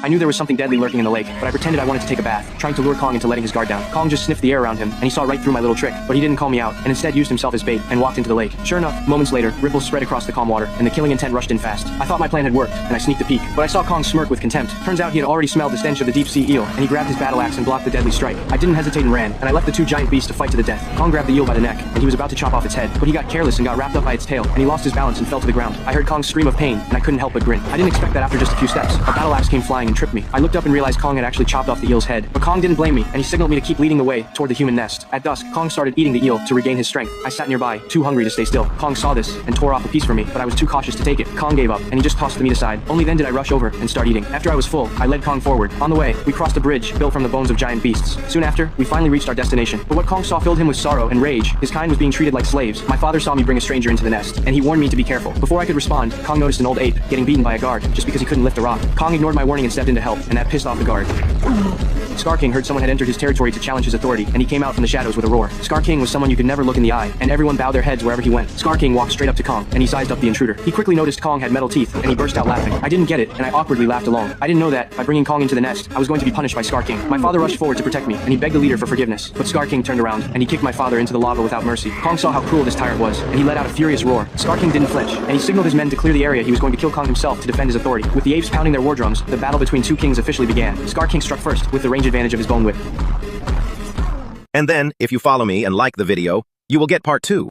I knew there was something deadly lurking in the lake, but I pretended I wanted to take a bath, trying to lure Kong into letting his guard down. Kong just sniffed the air around him, and he saw right through my little trick, but he didn't call me out, and instead used himself as bait, and walked into the lake. Sure enough, moments later, ripples spread across the calm water, and the killing intent rushed in fast. I thought my plan had worked, and I sneaked a peek, but I saw Kong smirk with contempt. Turns out he had already smelled the stench of the deep-sea eel, and he grabbed his battle axe and blocked the deadly strike. I didn't hesitate and ran, and I left the two giant beasts to fight to the death. Kong grabbed the eel by the neck, and he was about to chop off its head, but he got careless and got wrapped up by its tail, and he lost his balance and fell to the ground. I heard Kong scream of pain, and I couldn't help but grin. I didn't expect that after just a few steps. A battle axe came flying and tripped me. I looked up and realized Kong had actually chopped off the eel's head, but Kong didn't blame me, and he signaled me to keep leading the way toward the human nest. At dusk, Kong started eating the eel to regain his strength. I sat nearby, too hungry to stay still. Kong saw this and tore off a piece for me, but I was too cautious to take it. Kong gave up, and he just tossed the meat aside. Only then did I rush over and start eating. After I was full, I led Kong forward. On the way, we crossed a bridge built from the bones of giant beasts. Soon after, we finally reached our destination. But what Kong saw filled him with sorrow and rage. His kind was being treated like slaves. My father saw me bring a stranger into the nest, and he warned me to be careful. Before I could respond, Kong noticed an old ape getting beaten by a guard just because he couldn't lift a rock. Kong ignored my warning and stepped in to help, and that pissed off the guard. Scar King heard someone had entered his territory to challenge his authority, and he came out from the shadows with a roar. Scar King was someone you could never look in the eye, and everyone bowed their heads wherever he went. Scar King walked straight up to Kong, and he sized up the intruder. He quickly noticed Kong had metal teeth, and he burst out laughing. I didn't get it, and I awkwardly laughed along. I didn't know that, by bringing Kong into the nest, I was going to be punished by Scar King. My father rushed forward to protect me, and he begged the leader for forgiveness. But Scar King turned around, and he kicked my father into the lava without mercy. Kong saw how cruel this tyrant was, and he let out a furious roar. Scar King didn't flinch, and he signaled his men to clear the area he was going to kill Kong himself to defend his authority. With the apes pounding their war drums, the battle between two kings officially began. Scar King struck first, with the range advantage of his bone whip. And then, if you follow me and like the video, you will get part 2.